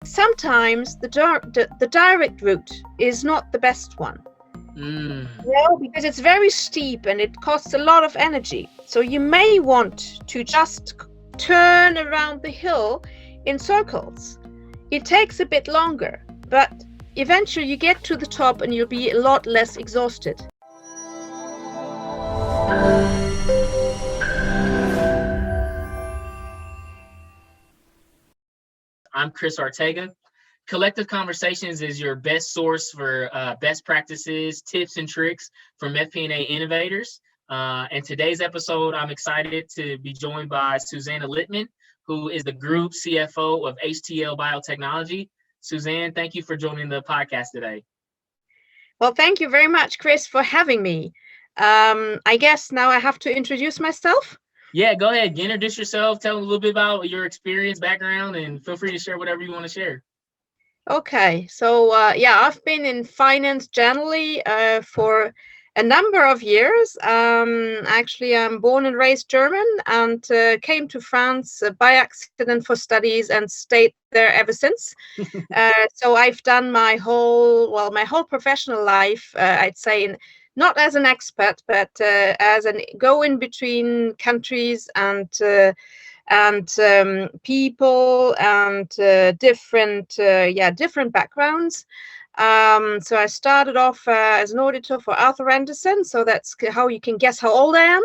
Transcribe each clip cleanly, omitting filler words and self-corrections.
sometimes the direct route is not the best one. Because it's very steep and it costs a lot of energy. So you may want to just turn around the hill in circles. It takes a bit longer, but eventually you get to the top and you'll be a lot less exhausted. I'm Chris Ortega. Collectiv Conversations is your best source for best practices, tips, and tricks from FP&A innovators. And today's episode, I'm excited to be joined by Susanne Liepmann, who is the Group CFO of HTL Biotechnology. Susanne, thank you for joining the podcast today. Well, thank you very much, Chris, for having me. I guess now I have to introduce myself. Yeah, go ahead. Introduce yourself. Tell them a little bit about your experience, background, and feel free to share whatever you want to share. Okay, so I've been in finance generally for a number of years. Actually, I'm born and raised German and came to France by accident for studies and stayed there ever since. So I've done my whole professional life, I'd say, not as an expat, but as an go in between countries and people and different backgrounds. So I started off as an auditor for Arthur Andersen, so that's how you can guess how old I am.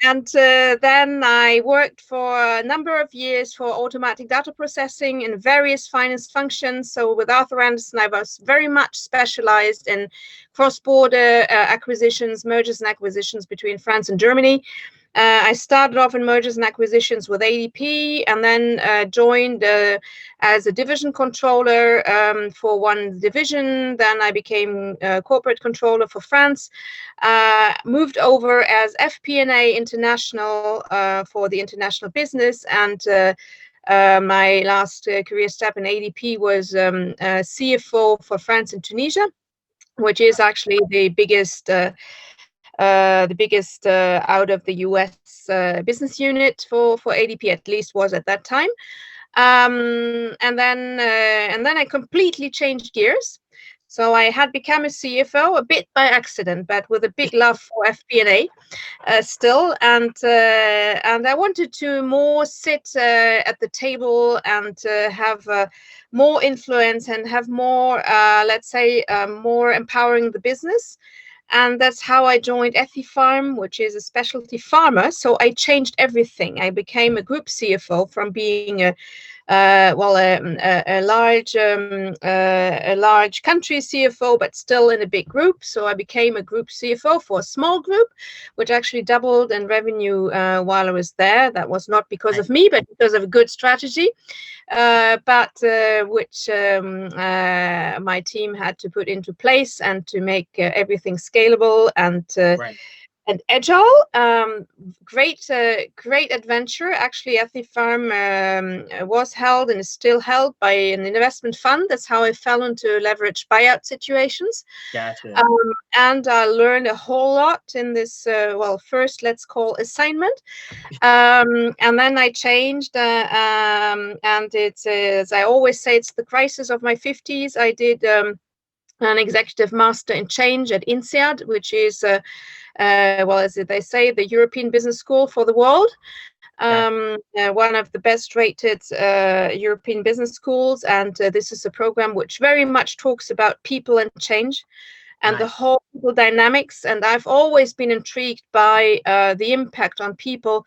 And then I worked for a number of years for automatic data processing in various finance functions. So with Arthur Andersen, I was very much specialized in cross-border acquisitions, mergers and acquisitions between France and Germany. I started off in mergers and acquisitions with ADP and then joined as a division controller for one division. Then I became corporate controller for France, moved over as FP&A International for the international business. And my last career step in ADP was CFO for France and Tunisia, which is actually the biggest out of the US business unit for ADP, at least was at that time. And then I completely changed gears. So I had become a CFO a bit by accident, but with a big love for FP&A still. And I wanted to more sit at the table and have more influence and have more, more empowering the business. And that's how I joined Ethypharm, which is a specialty pharma. So I changed everything. I became a group CFO from being a large country CFO, but still in a big group. So I became a group CFO for a small group, which actually doubled in revenue while I was there. That was not because of me, but because of a good strategy. Which my team had to put into place and to make everything scalable and agile. Great adventure. Actually, Ethypharm was held and is still held by an investment fund. That's how I fell into leveraged buyout situations. Gotcha. And I learned a whole lot in this, first, let's call assignment. And then I changed, and it's, as I always say, it's the crisis of my 50s. I did an executive master in change at INSEAD, which is, as they say, the European Business School for the world. One of the best rated European business schools. And this is a program which very much talks about people and change and the whole dynamics. And I've always been intrigued by the impact on people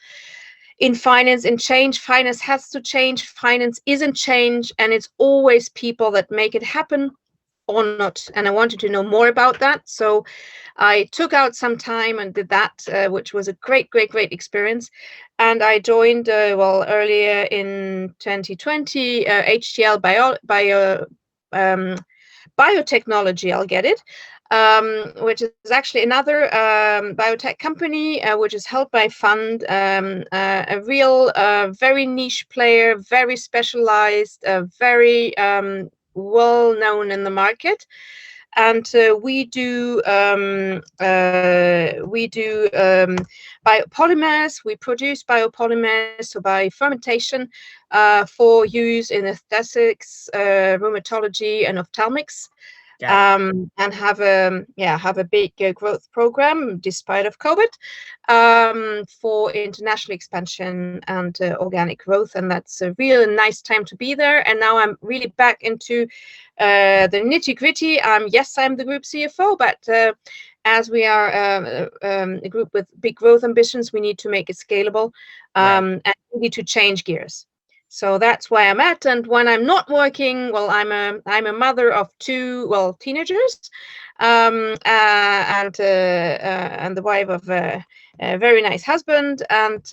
in finance, in change. Finance has to change. Finance isn't change. And it's always people that make it happen or not. And I wanted to know more about that. So I took out some time and did that, which was a great experience. And I joined, earlier in 2020, HTL Biotechnology, I'll get it, which is actually another biotech company, which is held by a fund, a real, very niche player, very specialized, very well known in the market. and we do biopolymers. We produce biopolymers, so by fermentation, for use in aesthetics, rheumatology, and ophthalmics. And have a big growth program despite of COVID, for international expansion and organic growth, and that's a real nice time to be there. And now I'm really back into the nitty gritty. Yes, I'm the group CFO, but as we are a group with big growth ambitions, we need to make it scalable, and we need to change gears. So that's why I'm at. And when I'm not working, well, I'm a mother of two, teenagers, and the wife of a very nice husband. And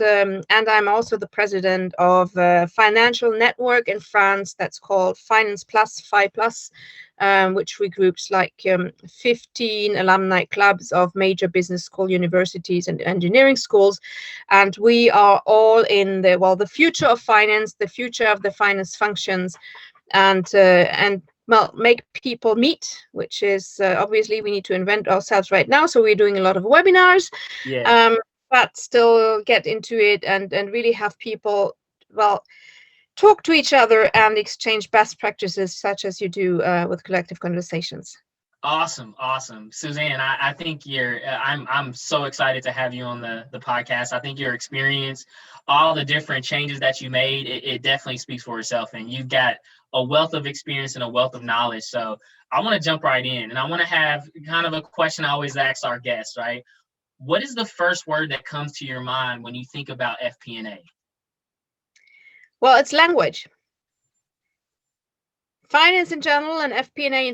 I'm also the president of a financial network in France that's called Finance Plus, Fi Plus, which regroups like 15 alumni clubs of major business school, universities, and engineering schools. And we are all in the future of finance, the future of the finance functions, and make people meet, which is obviously we need to invent ourselves right now. So we're doing a lot of webinars, but still get into it and really have people, talk to each other and exchange best practices, such as you do with Collectiv Conversations. Awesome. Susanne, I think I'm so excited to have you on the podcast. I think your experience, all the different changes that you made, it definitely speaks for itself. And you've got a wealth of experience and a wealth of knowledge. So I want to jump right in, and I want to have kind of a question I always ask our guests, right? What is the first word that comes to your mind when you think about FP&A? Well, it's language. Finance in general and FP&A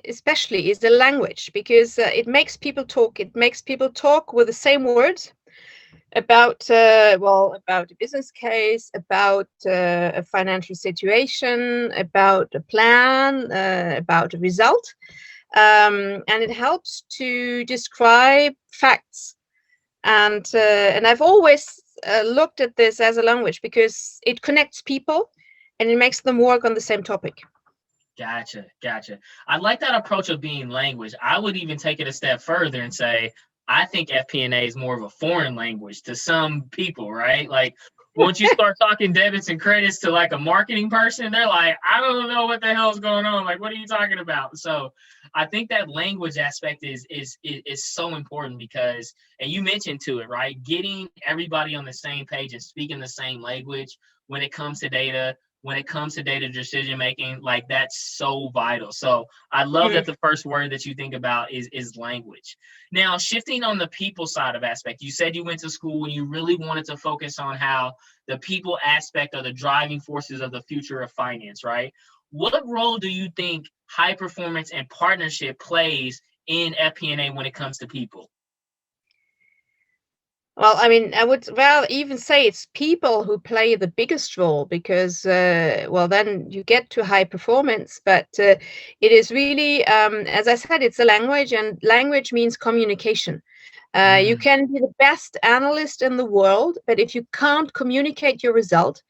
especially is the language, because it makes people talk. It makes people talk with the same words about about a business case, about a financial situation, about a plan, about a result, and it helps to describe facts. And I've always looked at this as a language because it connects people and it makes them work on the same topic. Gotcha. I like that approach of being language. I would even take it a step further and say, I think FP&A is more of a foreign language to some people, right? Like once you start talking debits and credits to like a marketing person, they're like, I don't know what the hell's going on. Like, what are you talking about? So I think that language aspect is so important because, and you mentioned to it, right? Getting everybody on the same page and speaking the same language when it comes to data, when it comes to data decision making, like that's so vital. So I love that the first word that you think about is language. Now, shifting on the people side of aspect, you said you went to school and you really wanted to focus on how the people aspect are the driving forces of the future of finance, right? What role do you think high performance and partnership plays in FP&A when it comes to people? Well, I mean, I would even say it's people who play the biggest role because, then you get to high performance. But it is really, as I said, it's a language, and language means communication. You can be the best analyst in the world, but if you can't communicate your result,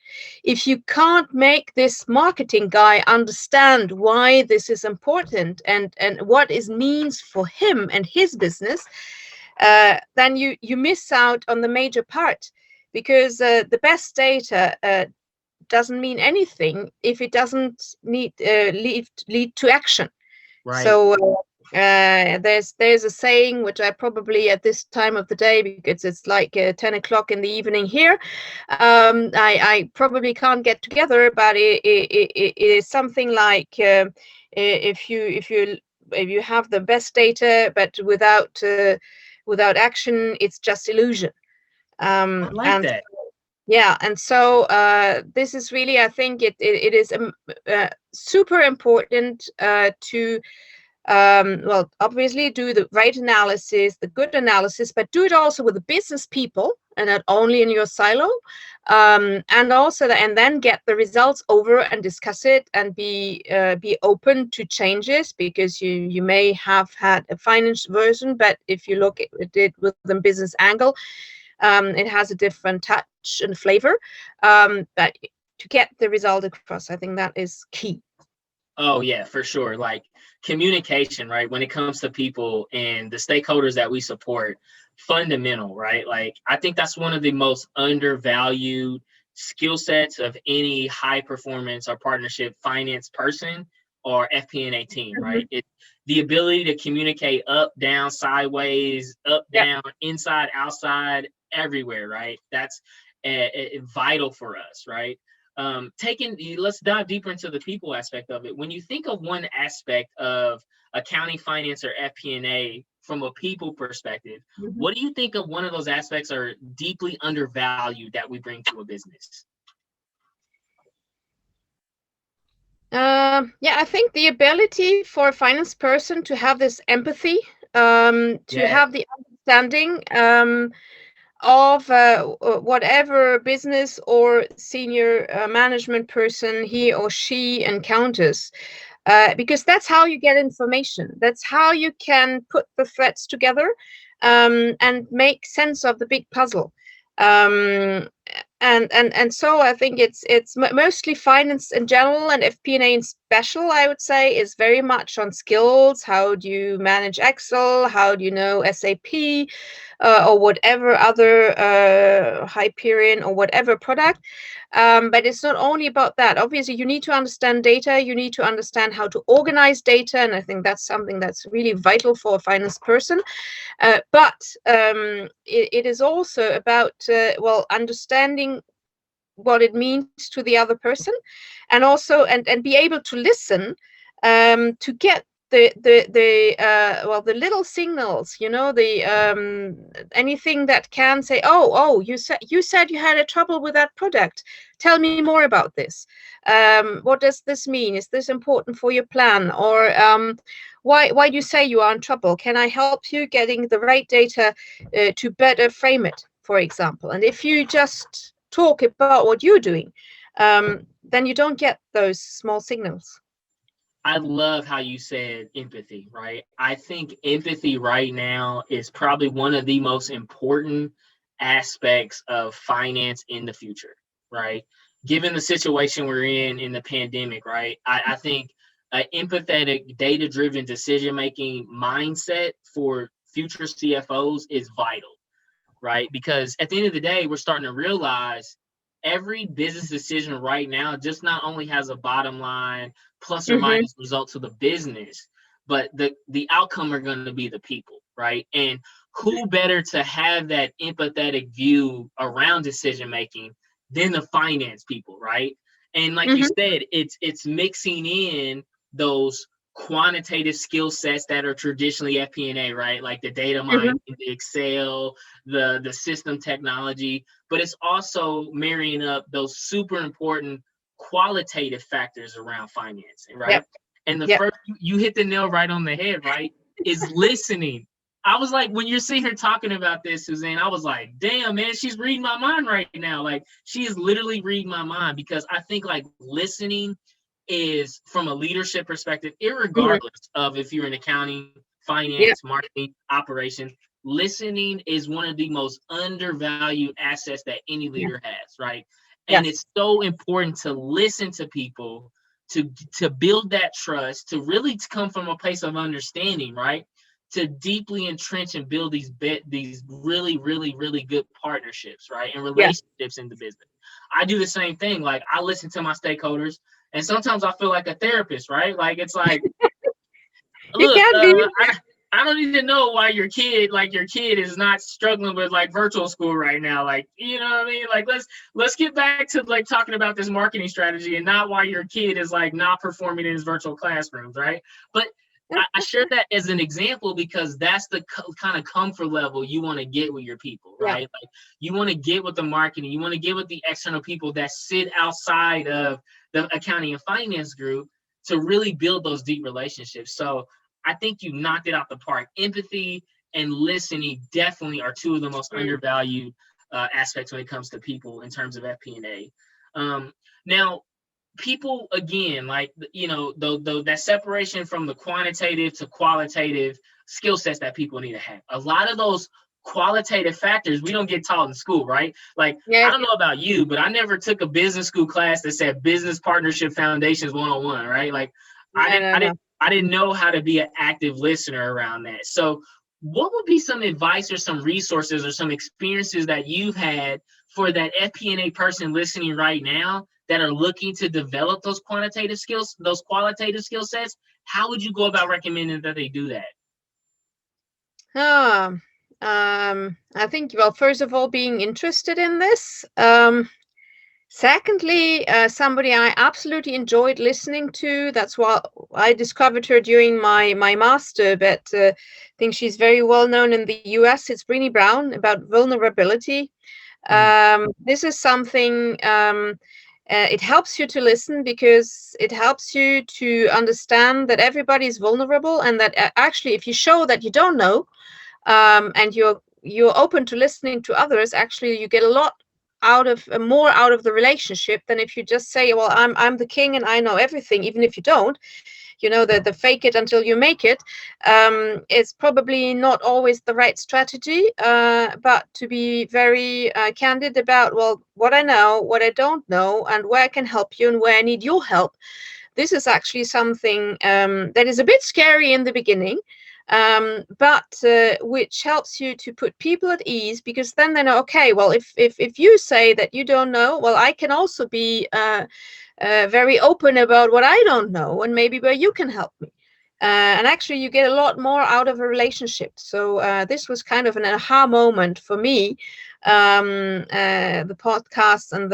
if you can't make this marketing guy understand why this is important and what it means for him and his business, then you miss out on the major part, because the best data doesn't mean anything if it doesn't lead to action. Right. So there's a saying, which I probably at this time of the day, because it's like 10 o'clock in the evening here, I probably can't get together, but it is something like if you have the best data but without action, it's just illusion. I like that. Yeah, and so this is really, I think it is super important to obviously do the right analysis, the good analysis, but do it also with the business people and not only in your silo, and then get the results over and discuss it and be open to changes, because you may have had a finance version, but if you look at it with the business angle, it has a different touch and flavor, but to get the result across, I think that is key. Oh yeah, for sure. Like communication, right? When it comes to people and the stakeholders that we support, fundamental, right? Like I think that's one of the most undervalued skill sets of any high performance or partnership finance person or FP&A team, Mhm. right? It's the ability to communicate up, down, sideways, up, Yep. down, inside, outside, everywhere, right? That's vital for us, right? Let's dive deeper into the people aspect of it. When you think of one aspect of accounting, finance, or FP&A from a people perspective, Mhm. what do you think of one of those aspects are deeply undervalued that we bring to a business? Yeah, I think the ability for a finance person to have this empathy, to Yeah. have the understanding of whatever business or senior management person he or she encounters, because that's how you get information. That's how you can put the threads together, and make sense of the big puzzle. Um, and so I think it's mostly finance in general, and FP&A in special. I would say is very much on skills. How do you manage Excel? How do you know SAP? Or whatever other Hyperion or whatever product. But it's not only about that. Obviously, you need to understand data. You need to understand how to organize data, and I think that's something that's really vital for a finance person. But it is also about understanding what it means to the other person, and also and be able to listen, to get the little signals, the anything that can say, oh, you said you had a trouble with that product. Tell me more about this. What does this mean? Is this important for your plan? Or why do you say you are in trouble? Can I help you getting the right data to better frame it, for example? And if you just talk about what you're doing, then you don't get those small signals. I love how you said empathy, right? I think empathy right now is probably one of the most important aspects of finance in the future, right? Given the situation we're in the pandemic, right? I think an empathetic, data driven decision making mindset for future CFOs is vital, right? Because at the end of the day, we're starting to realize every business decision right now just not only has a bottom line plus or Mm-hmm. minus result to the business, but the outcome are going to be the people, right? And who better to have that empathetic view around decision making than the finance people, right? And like you Mm-hmm. said, it's mixing in those quantitative skill sets that are traditionally FP&A, right? Like the data mining, Mm-hmm. the Excel, the system technology, but it's also marrying up those super important qualitative factors around financing, right? Yep. And the Yep. first, you hit the nail right on the head, right? Is listening. I was like, when you're sitting here talking about this, Susanne, I was like, damn, man, she's reading my mind right now. Like, she is literally reading my mind, because I think like listening is, from a leadership perspective, Mm-hmm. irregardless of if you're in accounting, Yep. finance, marketing, operations, listening is one of the most undervalued assets that any Yeah. leader has, right? And Yes. it's so important to listen to people, to build that trust, to really come from a place of understanding, right? To deeply entrench and build these really, really, really good partnerships, right? And Yeah. relationships in the business. I do the same thing. Like, I listen to my stakeholders, and sometimes I feel like a therapist, right? Like, it's like, You look, can be. I don't even know why your kid is not struggling with like virtual school right now. Like, you know what I mean? Like, let's get back to like talking about this marketing strategy, and not why your kid is like not performing in his virtual classrooms, right? But I share that as an example because that's the kind of comfort level you want to get with your people, Yeah. right? Like, you want to get with the marketing, you want to get with the external people that sit outside of the accounting and finance group to really build those deep relationships. So I think you knocked it out the park. Empathy and listening definitely are two of the most Mm. undervalued aspects when it comes to people in terms of FP&A. Now, people, again, like, that separation from the quantitative to qualitative skill sets that people need to have. A lot of those qualitative factors we don't get taught in school, right? Like, Yeah. I don't know about you, but I never took a business school class that said business partnership foundations 101, right? Like, I didn't know how to be an active listener around that. So what would be some advice or some resources or some experiences that you've had for that FP&A person listening right now that are looking to develop those quantitative skills, those qualitative skill sets? How would you go about recommending that they do that? I think, well, first of all, being interested in this. Secondly, somebody I absolutely enjoyed listening to. That's why I discovered her during my master, but I think she's very well known in the US. It's Brené Brown, about vulnerability. This is something, it helps you to listen because it helps you to understand that everybody is vulnerable, and that actually if you show that you don't know, and you're open to listening to others, actually you get a lot more out of the relationship than if you just say, well, I'm the king and I know everything. Even if you don't, the fake it until you make it, is probably not always the right strategy, but to be very candid about, well, what I know, what I don't know, and where I can help you and where I need your help. This is actually something that is a bit scary in the beginning, but which helps you to put people at ease, because then they know, okay, well, if you say that you don't know, well, I can also be very open about what I don't know and maybe where you can help me. And actually, you get a lot more out of a relationship. So this was kind of an aha moment for me. The podcasts and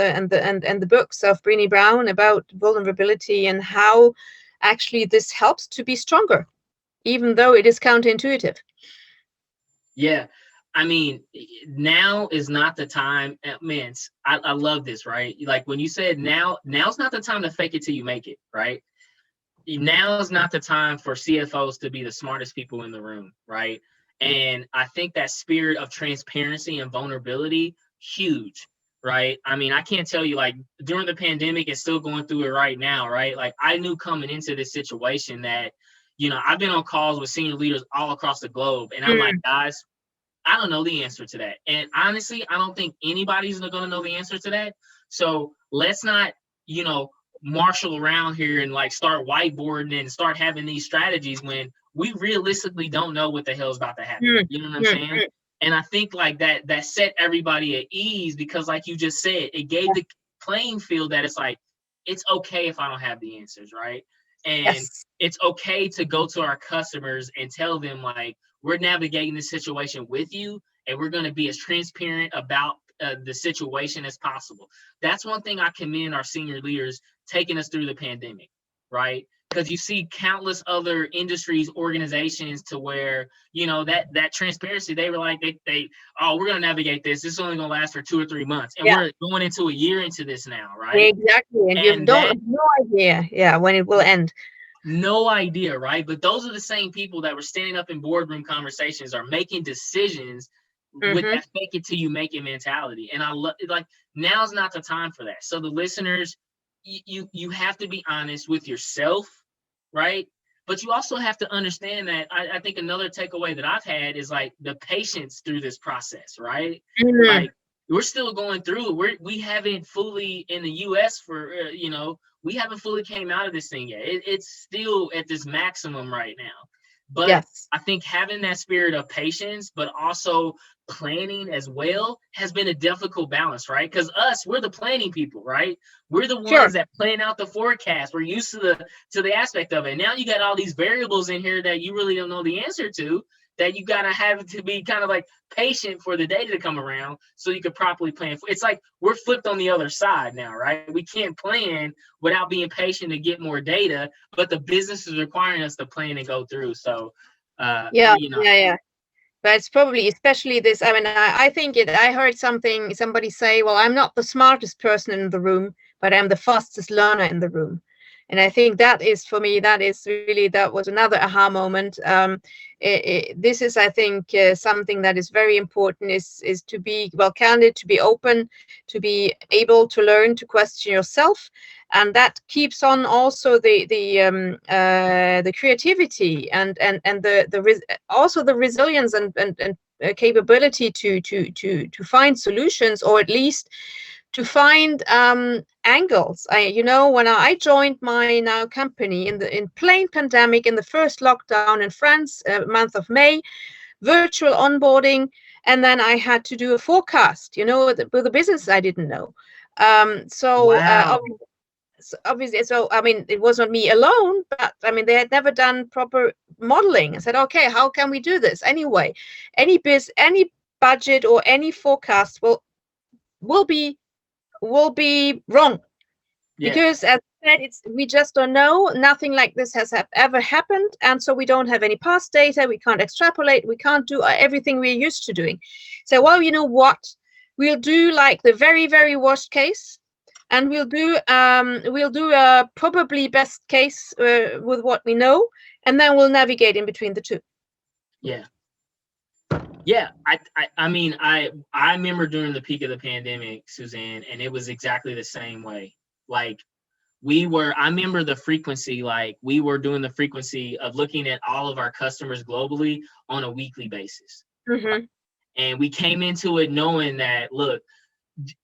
the books of Brené Brown about vulnerability and how actually this helps to be stronger, even though it is counterintuitive. Yeah. I mean, now is not the time. Man, I love this, right? Like when you said now's not the time to fake it till you make it, right? Now is not the time for CFOs to be the smartest people in the room, right? And I think that spirit of transparency and vulnerability, huge, right? I mean, I can't tell you, like during the pandemic and still going through it right now, right? Like I knew coming into this situation that, I've been on calls with senior leaders all across the globe, and I'm like, guys, I don't know the answer to that. And honestly, I don't think anybody's going to know the answer to that. So let's not, marshal around here and like start whiteboarding and start having these strategies when we realistically don't know what the hell's about to happen. You know what I'm saying? And I think like that set everybody at ease, because like you just said, it gave the playing field that it's like, it's okay if I don't have the answers, right? And it's okay to go to our customers and tell them like, we're navigating this situation with you, and we're going to be as transparent about the situation as possible. That's one thing I commend our senior leaders taking us through the pandemic, right? Because you see countless other industries, organizations to where, that transparency, they were like, we're going to navigate this. This is only going to last for 2 or 3 months. And we're going into a year into this now, right? Exactly. And you don't have no idea, when it will end. No idea, right? But those are the same people that were standing up in boardroom conversations are making decisions with that fake it till you make it mentality. And I love it. Like, now's not the time for that. So the listeners, you have to be honest with yourself, right? But you also have to understand that I think another takeaway that I've had is like the patience through this process, right? Like we're still going through it. We haven't fully in the US for, we haven't fully came out of this thing yet. It's still at this maximum right now. But I think having that spirit of patience, but also planning as well, has been a difficult balance, right? Because we're the planning people, right? We're the ones that plan out the forecast. We're used to the aspect of it. Now you got all these variables in here that you really don't know the answer to, that you gotta have to be kind of like patient for the data to come around so you could properly plan. It's like we're flipped on the other side now, right? We can't plan without being patient to get more data, but the business is requiring us to plan and go through. So, But it's probably especially this. I mean, I think I heard somebody say, well, I'm not the smartest person in the room, but I'm the fastest learner in the room. And I think that is, for me, that was another aha moment. This is, I think, something that is very important, is to be candid, to be open, to be able to learn to question yourself. And that keeps on also the creativity and also the resilience and capability to find solutions, or at least to find angles. When I joined my now company in plain pandemic, in the first lockdown in France, month of May, virtual onboarding, and then I had to do a forecast, with the business I didn't know. Wow. Obviously, so I mean, it was not me alone, but I mean, they had never done proper modeling. I said, okay, how can we do this anyway? Any budget or any forecast will be wrong, Yeah. because as I said, we just don't know. Nothing like this has ever happened, and so we don't have any past data. We can't extrapolate. We can't do everything we're used to doing. So, well, you know what? We'll do like the very, very worst case, and we'll do a probably best case with what we know, and then we'll navigate in between the two. Yeah. Yeah, I mean, I remember during the peak of the pandemic, Susanne, and it was exactly the same way. Like I remember the frequency, like we were doing the frequency of looking at all of our customers globally on a weekly basis. Mm-hmm. And we came into it knowing that, look,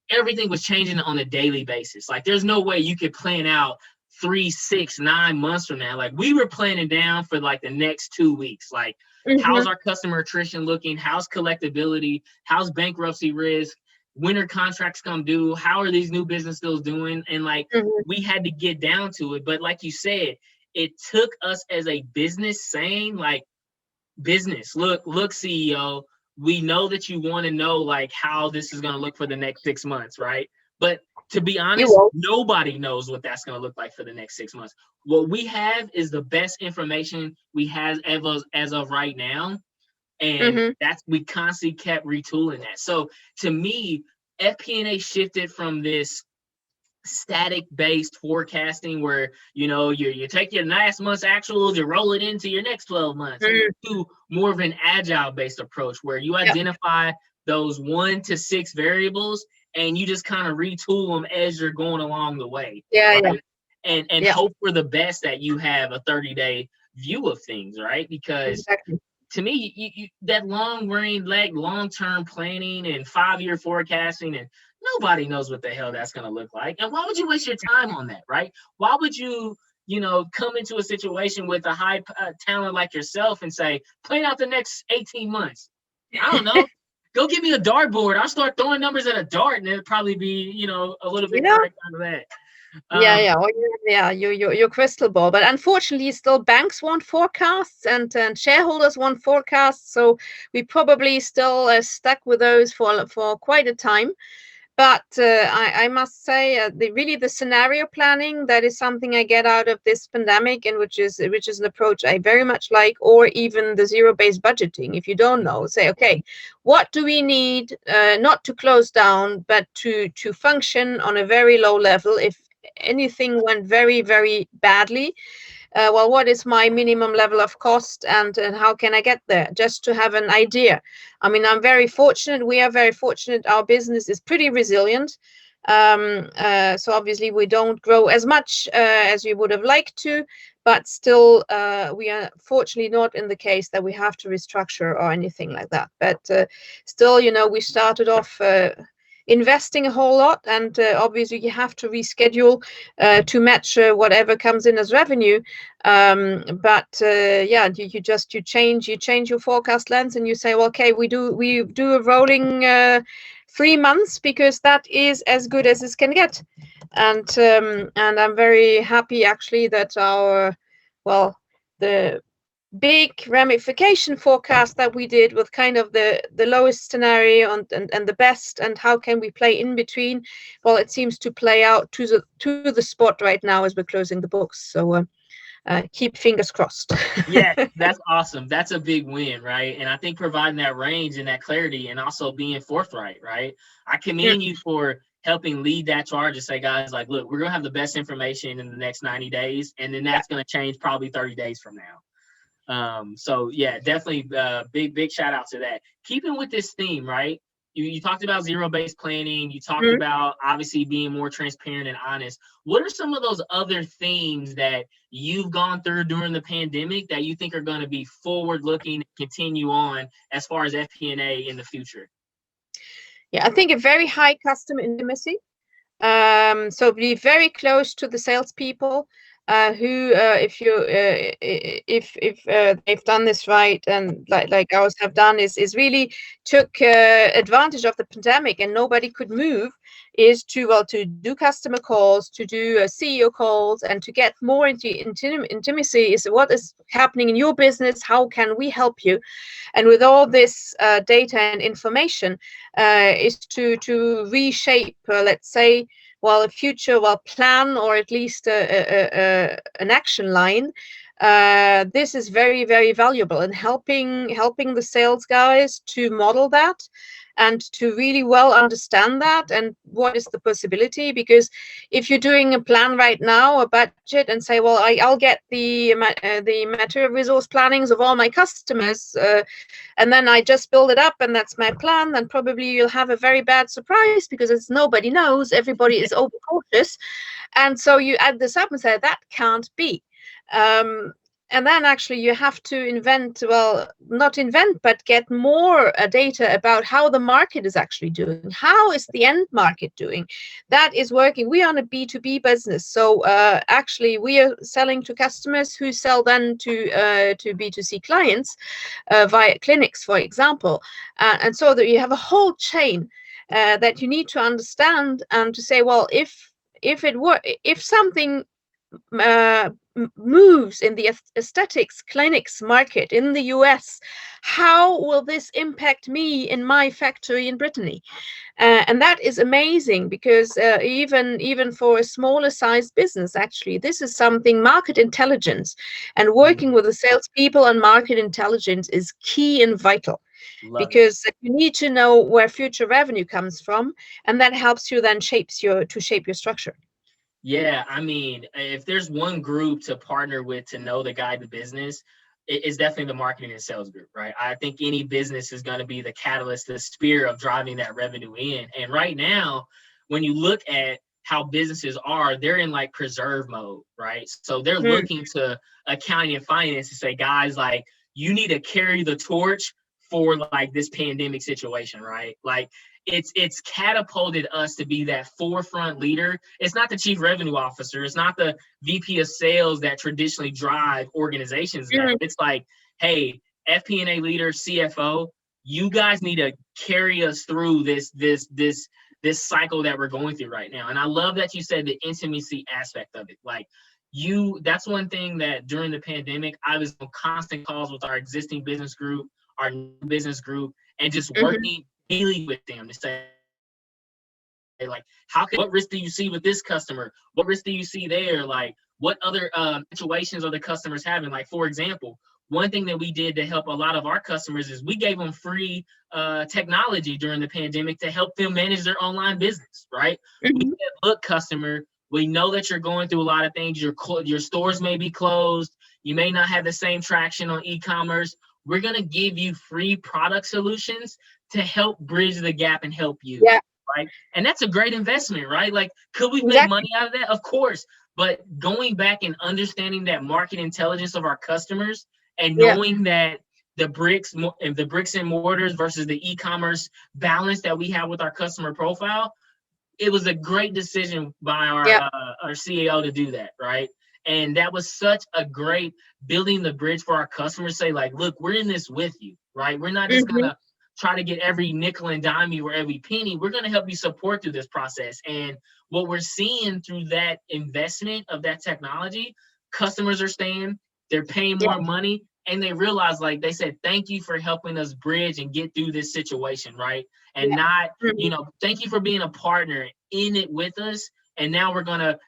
everything was changing on a daily basis. Like there's no way you could plan out 3, 6, 9 months from now. Like we were planning down for like the next 2 weeks. Like, how's our customer attrition looking? How's collectability? How's bankruptcy risk? When are contracts come due? How are these new business deals doing? And like we had to get down to it. But like you said, it took us as a business saying, like, business, look, CEO, we know that you want to know like how this is going to look for the next 6 months, right? But to be honest, nobody knows what that's going to look like for the next 6 months. What we have is the best information we have as of right now. And we constantly kept retooling that. So to me, FP&A shifted from this static-based forecasting where, you take your last month's actuals, you roll it into your next 12 months, to more of an agile-based approach where you identify those 1 to 6 variables and you just kind of retool them as you're going along the way. Right? And hope for the best that you have a 30-day view of things, right? Because to me, you that long-range, like long-term planning and 5-year forecasting, and nobody knows what the hell that's going to look like. And why would you waste your time on that, right? Why would you, come into a situation with a high talent like yourself and say, plan out the next 18 months? I don't know. Go get me a dartboard. I'll start throwing numbers at a dart, and it'll probably be, a little bit correct out of that. Your crystal ball. But unfortunately, still banks want forecasts and shareholders want forecasts. So we probably still stuck with those for quite a time. But I must say, the scenario planning, that is something I get out of this pandemic, and which is an approach I very much like. Or even the zero-based budgeting. If you don't know, say, okay, what do we need not to close down, but to function on a very low level if anything went very, very badly? What is my minimum level of cost, and how can I get there? Just to have an idea. I mean, I'm very fortunate. We are very fortunate. Our business is pretty resilient. So obviously we don't grow as much as we would have liked to, but still we are fortunately not in the case that we have to restructure or anything like that. But still, we started off investing a whole lot, and obviously you have to reschedule to match whatever comes in as revenue. You change your forecast lens, and you say, well, okay, we do a rolling 3 months, because that is as good as it can get. And I'm very happy actually that the big ramification forecast that we did with kind of the lowest scenario and the best, and how can we play in between, well, it seems to play out to the spot right now as we're closing the books. So keep fingers crossed. Yeah, that's awesome. That's a big win, right? And I think providing that range and that clarity, and also being forthright, right? I commend you for helping lead that charge and say, guys, like, look, we're gonna have the best information in the next 90 days, and then that's gonna change probably 30 days from now. So yeah, definitely big shout out to that. Keeping with this theme, right? You talked about zero-based planning. You talked about obviously being more transparent and honest. What are some of those other themes that you've gone through during the pandemic that you think are going to be forward-looking, continue on as far as FP&A in the future? Yeah, I think a very high customer intimacy. So be very close to the salespeople, who, if they've done this right, and like ours have done, is really took advantage of the pandemic and nobody could move, is to do customer calls, to do CEO calls, and to get more into intimacy. Is what is happening in your business? How can we help you? And with all this data and information, is to reshape, let's say, well, a future, well, plan, or at least an action line. This is very, very valuable in helping the sales guys to model that and to really well understand that and what is the possibility. Because if you're doing a plan right now, a budget, and say, well, I'll get the material resource plannings of all my customers, and then I just build it up and that's my plan, then probably you'll have a very bad surprise, because it's nobody knows, everybody is overcautious. And so you add this up and say that can't be. And then actually you have to invent, well, not invent, but get more data about how the market is actually doing. How is the end market doing? That is working. We are on a B2B business. So actually we are selling to customers who sell then to B2C clients via clinics, for example. And so that you have a whole chain that you need to understand, and to say, well, if something moves in the aesthetics clinics market in the US, how will this impact me in my factory in Brittany? And that is amazing, because even for a smaller sized business, actually, this is something, market intelligence and working with the salespeople on market intelligence is key and vital. Because you need to know where future revenue comes from, and that helps you then shape your structure. Yeah, I mean, if there's one group to partner with to know the guide to business, it's definitely the marketing and sales group, right? I think any business is going to be the catalyst, the spear of driving that revenue in. And right now, when you look at how businesses are, they're in like preserve mode, right? So they're looking to accounting and finance to say, guys, like, you need to carry the torch for like this pandemic situation, right? Like, it's catapulted us to be that forefront leader. It's not the chief revenue officer. It's not the VP of sales that traditionally drive organizations. Now. It's like, hey, FP&A leader, CFO, you guys need to carry us through this cycle that we're going through right now. And I love that you said the intimacy aspect of it. Like, that's one thing that during the pandemic, I was on constant calls with our existing business group, our new business group, and just working daily with them to say, like, what risk do you see with this customer? What risk do you see there? Like, what other situations are the customers having? Like, for example, one thing that we did to help a lot of our customers is we gave them free technology during the pandemic to help them manage their online business, right? We said, look, customer, we know that you're going through a lot of things. Your stores may be closed. You may not have the same traction on e-commerce. We're going to give you free product solutions to help bridge the gap and help you. Yeah. Right. And that's a great investment, right? Like, could we make money out of that? Of course. But going back and understanding that market intelligence of our customers and knowing that the bricks and mortars versus the e-commerce balance that we have with our customer profile, it was a great decision by our CEO to do that. Right. And that was such a great building the bridge for our customers. Say, like, look, we're in this with you, right? We're not just going to try to get every nickel and dime you or every penny. We're going to help you support through this process. And what we're seeing through that investment of that technology, customers are staying, they're paying more money, and they realize, like, they said, thank you for helping us bridge and get through this situation, right? And not, thank you for being a partner in it with us. And now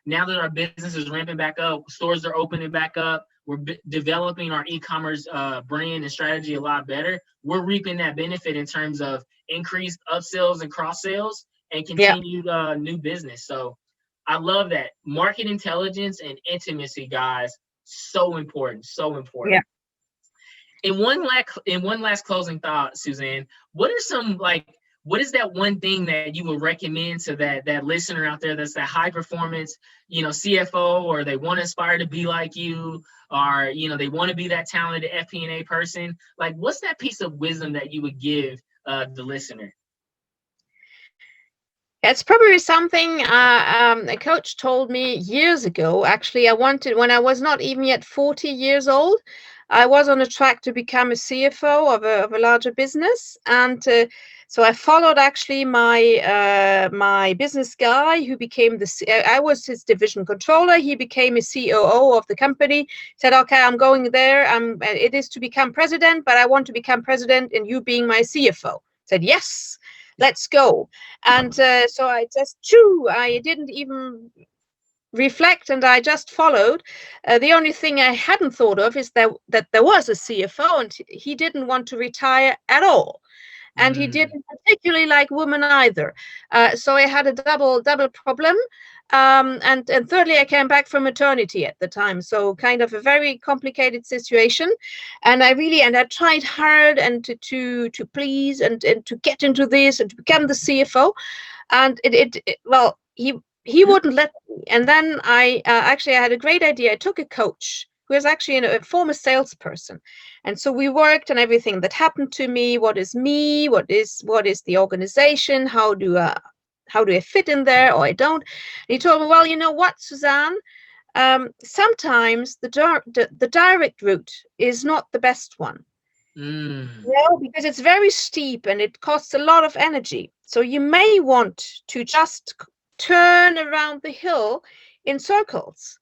now that our business is ramping back up, stores are opening back up, we're developing our e-commerce brand and strategy a lot better. We're reaping that benefit in terms of increased upsells and cross sales and continued new business. So I love that. Market intelligence and intimacy, guys, so important, so important. Yeah. In one last closing thought, Susanne, what is that one thing that you would recommend to that listener out there that's that high performance, CFO, or they want to aspire to be like you, or, they want to be that talented FP&A person? Like, what's that piece of wisdom that you would give the listener? It's probably something a coach told me years ago. Actually, when I was not even yet 40 years old, I was on a track to become a CFO of a larger business. And so I followed actually my business guy who became I was his division controller. He became a COO of the company, said, okay, I'm going there. It is to become president, but I want to become president and you being my CFO. Said, yes, let's go. And so I didn't even reflect, and I just followed. The only thing I hadn't thought of is that there was a CFO, and he didn't want to retire at all. And he didn't particularly like women either. So I had a double problem. And thirdly, I came back from maternity at the time. So kind of a very complicated situation. And I tried hard and to please and to get into this and to become the CFO. And well, he wouldn't let me. And then I had a great idea. I took a coach who is actually a former salesperson. And so we worked on everything that happened to me. What is me? What is the organization? How do I fit in there, or I don't? And he told me, well, you know what, Susanne? Sometimes the direct route is not the best one. Because it's very steep and it costs a lot of energy. So you may want to just turn around the hill in circles.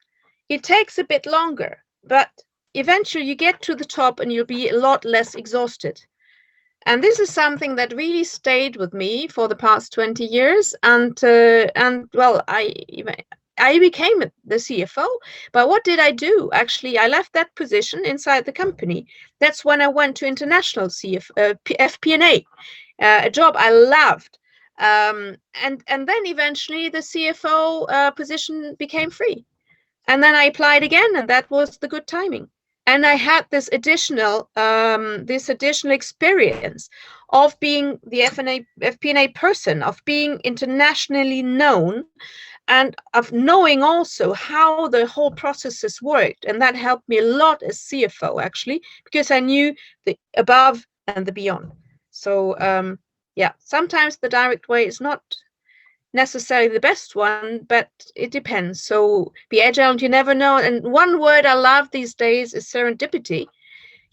It takes a bit longer, but eventually you get to the top and you'll be a lot less exhausted. And this is something that really stayed with me for the past 20 years. And well, I became the CFO, but what did I do? Actually, I left that position inside the company. That's when I went to international FP&A, a job I loved. And then eventually the CFO position became free. And then I applied again, and that was the good timing. And I had this additional experience of being the FP&A person, of being internationally known, and of knowing also how the whole processes worked. And that helped me a lot as CFO, actually, because I knew the above and the beyond. So yeah, sometimes the direct way is not necessarily the best one, but it depends. So be agile, and you never know. And one word I love these days is serendipity.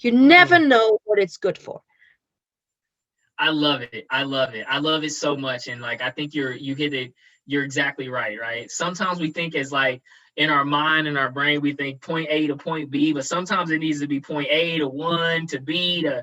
You never know what it's good for. I love it. I love it. I love it so much. And like, I think you hit it. You're exactly right. Right. Sometimes we think as like in our mind and our brain, we think point A to point B, but sometimes it needs to be point A to one to B to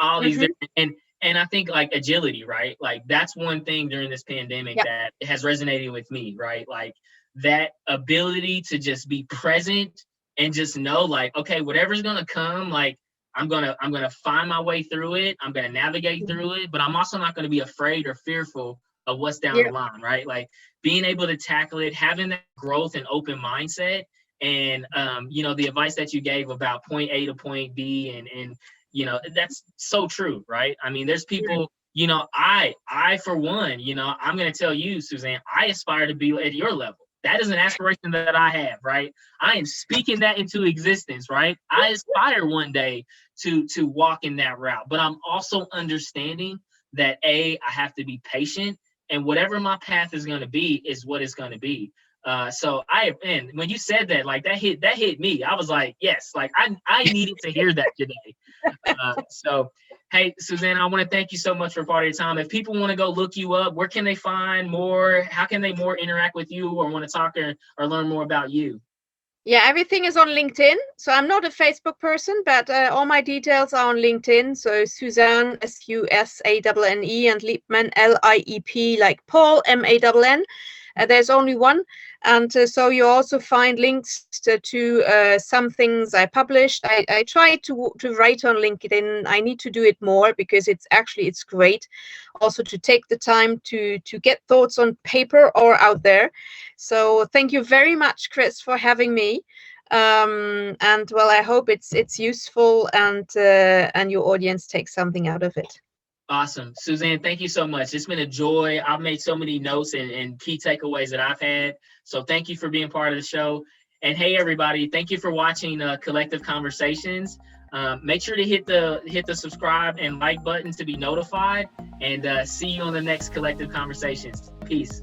all these different, and I think like agility, right? Like that's one thing during this pandemic that has resonated with me, right? Like that ability to just be present and just know like, okay, whatever's going to come, like I'm going to find my way through it. I'm going to navigate through it, but I'm also not going to be afraid or fearful of what's down the line, right? Like being able to tackle it, having that growth and open mindset. And, you know, the advice that you gave about point A to point B and, you know, that's so true, right? I mean, there's people, you know, I for one, you know, I'm going to tell you, Susanne, I aspire to be at your level. That is an aspiration that I have, right? I am speaking that into existence, right? I aspire one day to walk in that route, but I'm also understanding that I have to be patient, and whatever my path is going to be is what it's going to be. So and when you said that, like that hit me. I was like, yes, like I needed to hear that today. So, hey, Susanne, I want to thank you so much for part of your time. If people want to go look you up, where can they find more? How can they more interact with you or want to talk or learn more about you? Yeah, everything is on LinkedIn. So I'm not a Facebook person, but all my details are on LinkedIn. So Susanne, Susanne, and Liepmann, Liep, like Paul, Mann. There's only one. And so you also find links to some things I published. I try to write on LinkedIn. I need to do it more because it's great also to take the time to get thoughts on paper or out there. So thank you very much, Chris, for having me. And well, I hope it's useful and your audience takes something out of it. Awesome. Susanne, thank you so much. It's been a joy. I've made so many notes and key takeaways that I've had. So thank you for being part of the show. And hey, everybody, thank you for watching Collectiv Conversations. Make sure to hit the subscribe and like button to be notified, and see you on the next Collectiv Conversations. Peace.